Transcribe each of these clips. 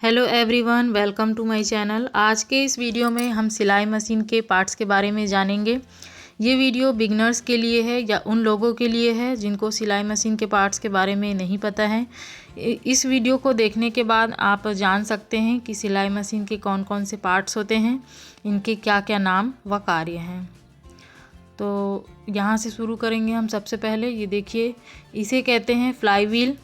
Hello everyone, welcome to my channel. आज के इस वीडियो में हम सिलाई मशीन के पार्ट्स के बारे में जानेंगे। ये वीडियो बिगनर्स के लिए है या उन लोगों के लिए है जिनको सिलाई मशीन के पार्ट्स के बारे में नहीं पता है। इस वीडियो को देखने के बाद आप जान सकते हैं कि सिलाई मशीन के कौन कौन से पार्ट्स होते हैं, इनके क्या क्या नाम व कार्य हैं। तो यहाँ से शुरू करेंगे हम। सबसे पहले ये देखिए, इसे कहते हैं फ्लाई व्हील।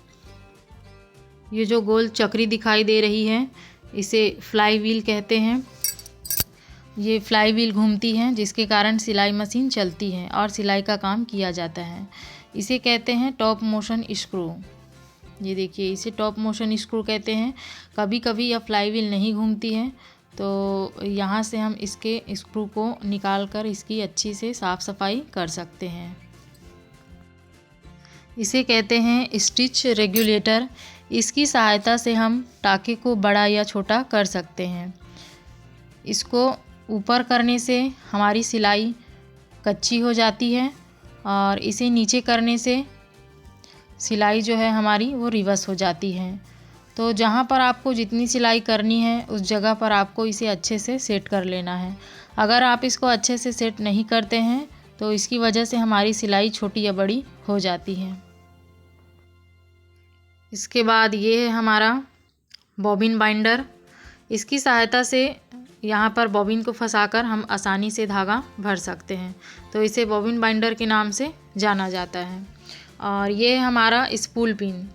ये जो गोल चक्री दिखाई दे रही है इसे फ्लाई व्हील कहते हैं। ये फ्लाई व्हील घूमती है जिसके कारण सिलाई मशीन चलती है और सिलाई का काम किया जाता है। इसे कहते हैं टॉप मोशन स्क्रू। ये देखिए, इसे टॉप मोशन स्क्रू कहते हैं। कभी कभी यह फ्लाई व्हील नहीं घूमती है तो यहाँ से हम इसके स्क्रू को निकाल कर इसकी अच्छी से साफ़ सफाई कर सकते हैं। इसे कहते हैं स्टिच रेगुलेटर। इसकी सहायता से हम टाके को बड़ा या छोटा कर सकते हैं। इसको ऊपर करने से हमारी सिलाई कच्ची हो जाती है और इसे नीचे करने से सिलाई जो है हमारी वो रिवर्स हो जाती है। तो जहाँ पर आपको जितनी सिलाई करनी है उस जगह पर आपको इसे अच्छे से सेट कर लेना है। अगर आप इसको अच्छे से सेट नहीं करते हैं तो इसकी वजह से हमारी सिलाई छोटी या बड़ी हो जाती है। इसके बाद ये है हमारा बॉबिन बाइंडर। इसकी सहायता से यहाँ पर बॉबिन को फंसाकर हम आसानी से धागा भर सकते हैं, तो इसे बॉबिन बाइंडर के नाम से जाना जाता है। और ये है हमारा स्पूल पिन,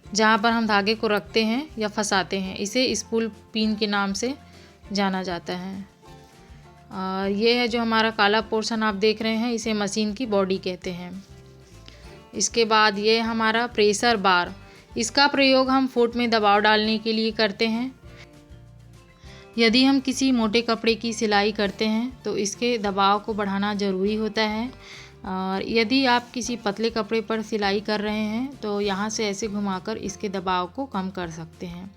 जहाँ पर हम धागे को रखते हैं या फंसाते हैं, इसे स्पूल पिन के नाम से जाना जाता है। और ये है जो हमारा काला पोर्शन आप देख रहे हैं, इसे मशीन की बॉडी कहते हैं। इसके बाद ये हमारा प्रेशर बार। इसका प्रयोग हम फुट में दबाव डालने के लिए करते हैं। यदि हम किसी मोटे कपड़े की सिलाई करते हैं तो इसके दबाव को बढ़ाना ज़रूरी होता है। और यदि आप किसी पतले कपड़े पर सिलाई कर रहे हैं तो यहाँ से ऐसे घुमाकर इसके दबाव को कम कर सकते हैं।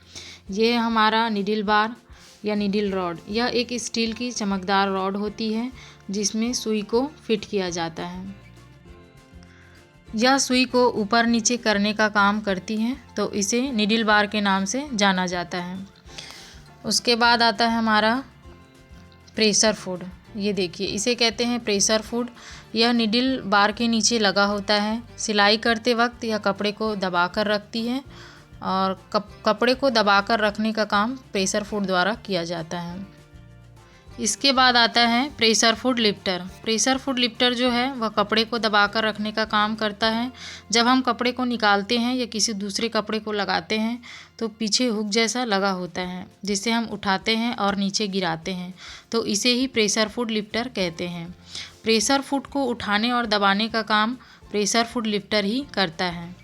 ये है हमारा निडिल बार या निडिल रॉड। यह एक स्टील की चमकदार रॉड होती है जिसमें सुई को फिट किया जाता है। यह सुई को ऊपर नीचे करने का काम करती है, तो इसे निडिल बार के नाम से जाना जाता है। उसके बाद आता है हमारा प्रेशर फुट। ये देखिए, इसे कहते हैं प्रेशर फुट। यह निडिल बार के नीचे लगा होता है। सिलाई करते वक्त यह कपड़े को दबाकर रखती है और कपड़े को दबाकर रखने का काम प्रेशर फुट द्वारा किया जाता है। इसके बाद आता है pressure foot lifter. Pressure foot lifter जो है वह कपड़े को दबाकर रखने का काम करता है। जब हम कपड़े को निकालते हैं या किसी दूसरे कपड़े को लगाते हैं तो पीछे हुक जैसा लगा होता है जिसे हम उठाते हैं और नीचे गिराते हैं, तो इसे ही प्रेशर फुट लिफ्टर कहते हैं। प्रेशर फुट को उठाने और दबाने का काम प्रेशर फुट लिफ्टर ही करता है।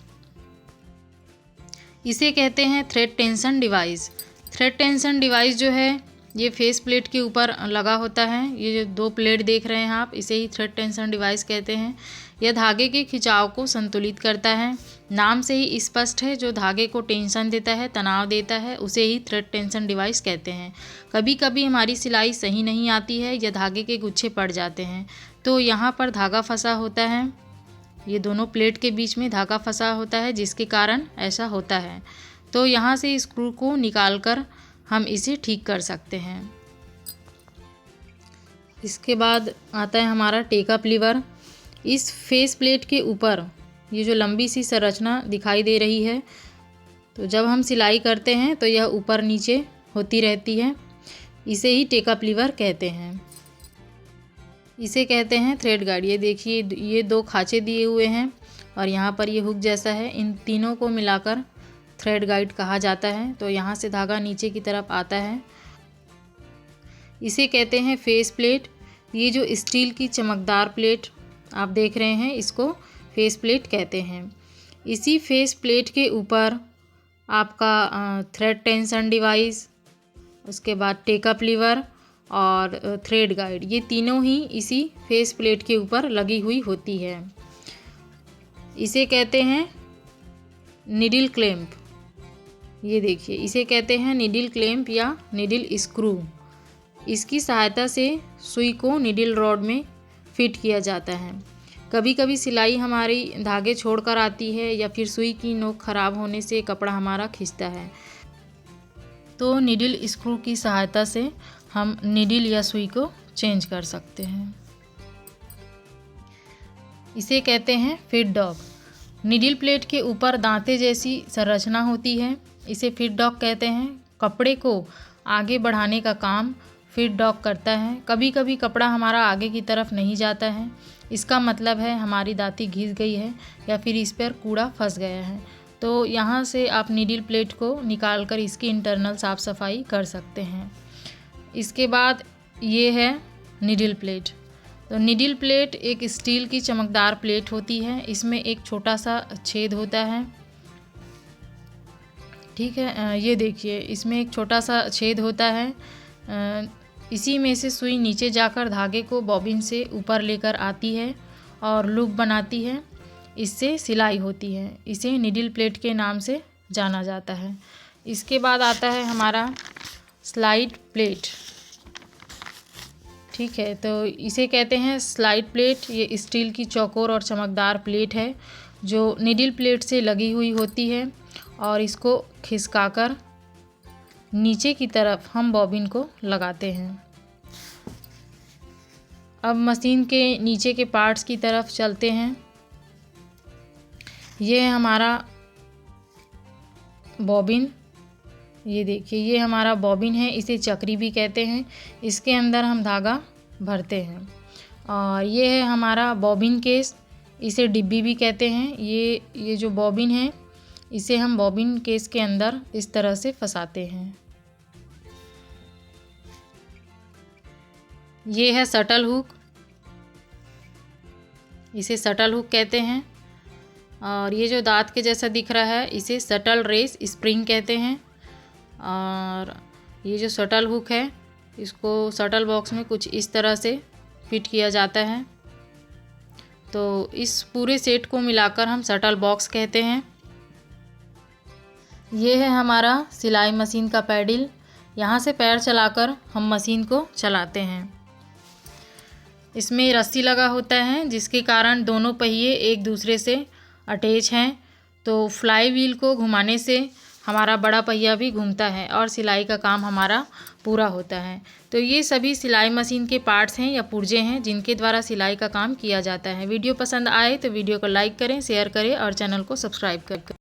इसे कहते हैं thread tension device. Thread tension device जो है ये फेस प्लेट के ऊपर लगा होता है। ये जो दो प्लेट देख रहे हैं आप, इसे ही थ्रेड टेंशन डिवाइस कहते हैं। यह धागे के खिंचाव को संतुलित करता है। नाम से ही स्पष्ट है, जो धागे को टेंशन देता है, तनाव देता है, उसे ही थ्रेड टेंशन डिवाइस कहते हैं। कभी कभी हमारी सिलाई सही नहीं आती है या धागे के गुच्छे पड़ जाते हैं, तो यहाँ पर धागा फंसा होता है। ये दोनों प्लेट के बीच में धागा फंसा होता है जिसके कारण ऐसा होता है। तो यहाँ से स्क्रू को निकाल कर हम इसे ठीक कर सकते हैं। इसके बाद आता है हमारा टेकअप लीवर। इस फेस प्लेट के ऊपर ये जो लंबी सी संरचना दिखाई दे रही है, तो जब हम सिलाई करते हैं तो यह ऊपर नीचे होती रहती है। इसे ही टेकअप लीवर कहते हैं। इसे कहते हैं थ्रेड गाइड। ये देखिए, ये दो खांचे दिए हुए हैं और यहाँ पर ये हुक जैसा है। इन तीनों को मिलाकर थ्रेड गाइड कहा जाता है। तो यहाँ से धागा नीचे की तरफ आता है। इसे कहते हैं फेस प्लेट। ये जो स्टील की चमकदार प्लेट आप देख रहे हैं, इसको फेस प्लेट कहते हैं। इसी फेस प्लेट के ऊपर आपका थ्रेड टेंशन डिवाइस, उसके बाद टेकअप लीवर और थ्रेड गाइड, ये तीनों ही इसी फेस प्लेट के ऊपर लगी हुई होती है। इसे कहते हैं निडिल क्लैंप। ये देखिए, इसे कहते हैं निडिल क्लैंप या निडिल स्क्रू। इसकी सहायता से सुई को निडिल रॉड में फिट किया जाता है। कभी कभी सिलाई हमारी धागे छोड़कर आती है या फिर सुई की नोक खराब होने से कपड़ा हमारा खिंचता है, तो नीडल स्क्रू की सहायता से हम नीडल या सुई को चेंज कर सकते हैं। इसे कहते हैं फीड डॉग। नीडल प्लेट के ऊपर दांते जैसी संरचना होती है, इसे फीड डॉग कहते हैं। कपड़े को आगे बढ़ाने का काम फीड डॉग करता है। कभी कभी कपड़ा हमारा आगे की तरफ नहीं जाता है, इसका मतलब है हमारी दांती घिस गई है या फिर इस पर कूड़ा फंस गया है। तो यहाँ से आप नीडल प्लेट को निकाल कर इसकी इंटरनल साफ़ सफाई कर सकते हैं। इसके बाद ये है नीडल प्लेट। तो नीडल प्लेट एक स्टील की चमकदार प्लेट होती है, इसमें एक छोटा सा छेद होता है। ठीक है, ये देखिए इसमें एक छोटा सा छेद होता है। इसी में से सुई नीचे जाकर धागे को बॉबिन से ऊपर लेकर आती है और लूप बनाती है, इससे सिलाई होती है। इसे नीडल प्लेट के नाम से जाना जाता है। इसके बाद आता है हमारा स्लाइड प्लेट। ठीक है, तो इसे कहते हैं स्लाइड प्लेट। ये स्टील की चौकोर और चमकदार प्लेट है जो नीडल प्लेट से लगी हुई होती है और इसको खिसकाकर नीचे की तरफ हम बॉबिन को लगाते हैं। अब मशीन के नीचे के पार्ट्स की तरफ चलते हैं। ये है हमारा बॉबिन। ये देखिए ये हमारा बॉबिन है, इसे चक्री भी कहते हैं। इसके अंदर हम धागा भरते हैं। और ये है हमारा बॉबिन केस, इसे डिब्बी भी कहते हैं। ये जो बॉबिन है इसे हम बॉबिन केस के अंदर इस तरह से फंसाते हैं। ये है शटल हुक, इसे शटल हुक कहते हैं। और ये जो दांत के जैसा दिख रहा है इसे शटल रेस स्प्रिंग कहते हैं। और ये जो शटल हुक है इसको शटल बॉक्स में कुछ इस तरह से फिट किया जाता है। तो इस पूरे सेट को मिलाकर हम शटल बॉक्स कहते हैं। ये है हमारा सिलाई मशीन का पैडल। यहाँ से पैर चलाकर हम मशीन को चलाते हैं। इसमें रस्सी लगा होता है जिसके कारण दोनों पहिए एक दूसरे से अटैच हैं। तो फ्लाई व्हील को घुमाने से हमारा बड़ा पहिया भी घूमता है और सिलाई का काम हमारा पूरा होता है। तो ये सभी सिलाई मशीन के पार्ट्स हैं या पुर्जे हैं जिनके द्वारा सिलाई का काम किया जाता है। वीडियो पसंद आए तो वीडियो को लाइक करें, शेयर करें और चैनल को सब्सक्राइब करें।